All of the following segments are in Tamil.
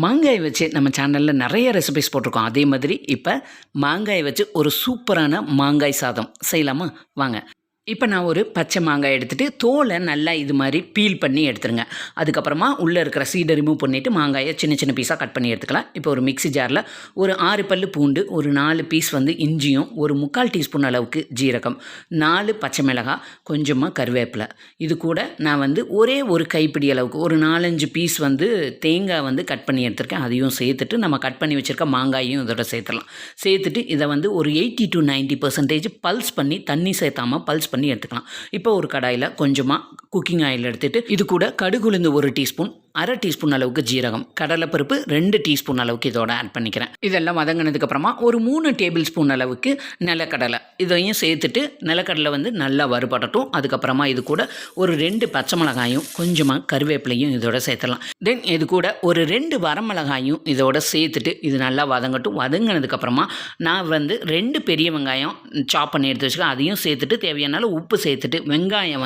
மாங்காய் வச்சு நம்ம சேனலில் நிறைய ரெசிபிஸ் போட்டிருக்கோம். அதே மாதிரி இப்போ மாங்காய் வச்சு ஒரு சூப்பரான மாங்காய் சாதம் செய்யலாமா? வாங்க. இப்போ நான் ஒரு பச்சை மாங்காய் எடுத்துகிட்டு தோலை நல்லா இது மாதிரி பீல் பண்ணி எடுத்துருங்க. அதுக்கப்புறமா உள்ளே இருக்கிற சீடை ரிமூவ் பண்ணிவிட்டு மாங்காயை சின்ன சின்ன பீஸாக கட் பண்ணி எடுத்துக்கலாம். இப்போ ஒரு மிக்ஸி ஜாரில் ஒரு 6 பல்லு பூண்டு, ஒரு 4 பீஸ் இஞ்சியும், ஒரு 3/4 டீஸ்பூன் அளவுக்கு ஜீரகம், 4 பச்சை மிளகாய், கொஞ்சமாக கருவேப்பிலை, இது கூட நான் ஒரே ஒரு கைப்பிடி அளவுக்கு ஒரு 4-5 பீஸ் தேங்காய் கட் பண்ணி எடுத்துருக்கேன். அதையும் சேர்த்துட்டு நம்ம கட் பண்ணி வச்சுருக்க மாங்காயும் இதோட சேர்த்துடலாம். சேர்த்துட்டு இதை ஒரு 80 to 90% பல்ஸ் பண்ணி, தண்ணி சேர்த்தாமல் பல்ஸ் பண்ணி எடுத்துக்கலாம். இப்போ ஒரு கடாயில் கொஞ்சமாக குக்கிங் ஆயில் எடுத்துகிட்டு இது கூட கடுகு உளுந்து 1 டீஸ்பூன், 1/2 டீஸ்பூன் அளவுக்கு ஜீரகம், கடலைப்பருப்பு 2 டீஸ்பூன் அளவுக்கு இதோட ஆட் பண்ணிக்கிறேன். இதெல்லாம் வதங்கினதுக்கப்புறமா ஒரு 3 டேபிள் ஸ்பூன் அளவுக்கு நிலக்கடலை இதையும் சேர்த்துட்டு நிலக்கடலை நல்லா வறுபடட்டும். அதுக்கப்புறமா இது கூட ஒரு 2 பச்சை மிளகாயும் கொஞ்சமாக கருவேப்பிலையும் இதோட சேர்த்துடலாம். தென் இது கூட ஒரு 2 வரமிளகாயும் இதோட சேர்த்துட்டு இது நல்லா வதங்கட்டும். வதங்கினதுக்கப்புறமா நான் 2 பெரிய வெங்காயம் சாப் பண்ணி எடுத்து வச்சுக்கேன். அதையும் சேர்த்துட்டு தேவையான உப்பு சேர்த்துட்டு வெங்காயம்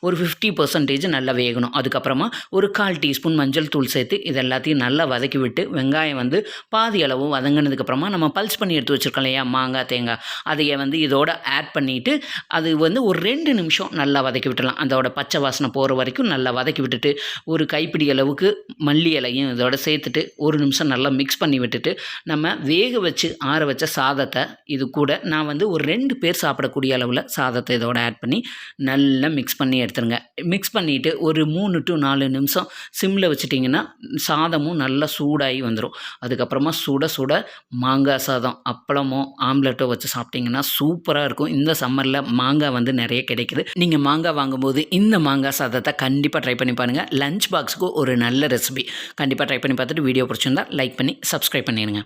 ஒரு 50% நல்லா வேகணும். அதுக்கப்புறமா ஒரு 1/4 டீஸ்பூன் மஞ்சள் தூள் சேர்த்து இது எல்லாத்தையும் நல்லா வதக்கி விட்டு வெங்காயம் பாதி அளவு வதங்கினதுக்கப்புறமா நம்ம பல்ஸ் பண்ணி எடுத்து வச்சுருக்கோம் இல்லையா மாங்காய் தேங்காய், அதையை இதோட ஆட் பண்ணிவிட்டு அது ஒரு 2 நிமிஷம் நல்லா வதக்கி விட்டுடலாம். அதோட பச்சை வாசனை போகிற வரைக்கும் நல்லா வதக்கி விட்டுட்டு ஒரு கைப்பிடி அளவுக்கு மல்லி இலையும் இதோட சேர்த்துட்டு 1 நிமிஷம் நல்லா மிக்ஸ் பண்ணி விட்டுட்டு நம்ம வேக வச்சு ஆற வச்ச சாதத்தை இது கூட நான் ஒரு 2 பேர் சாப்பிடக்கூடிய அளவில் சாதத்தை இதோட ஆட் பண்ணி நல்லா மிக்ஸ் பண்ணி எடுத்துருங்க. மிக்ஸ் பண்ணிவிட்டு ஒரு 3 to 4 நிமிஷம் சிம்மில் வச்சுட்டிங்கன்னா சாதமும் நல்லா சூடாகி வந்துடும். அதுக்கப்புறமா சுட சுட மாங்காய் சாதம் அப்பளமோ ஆம்லெட்டோ வச்சு சாப்பிட்டிங்கன்னா சூப்பராக இருக்கும். இந்த சம்மரில் மாங்காய் நிறைய கிடைக்குது. நீங்கள் மாங்காய் வாங்கும்போது இந்த மாங்காய் சாதத்தை கண்டிப்பாக ட்ரை பண்ணி பாருங்கள். லஞ்ச் பாக்ஸுக்கு ஒரு நல்ல ரெசிபி. கண்டிப்பாக ட்ரை பண்ணி பார்த்துட்டு வீடியோ பிடிச்சிருந்தா லைக் பண்ணி சப்ஸ்கிரைப் பண்ணிடுங்க.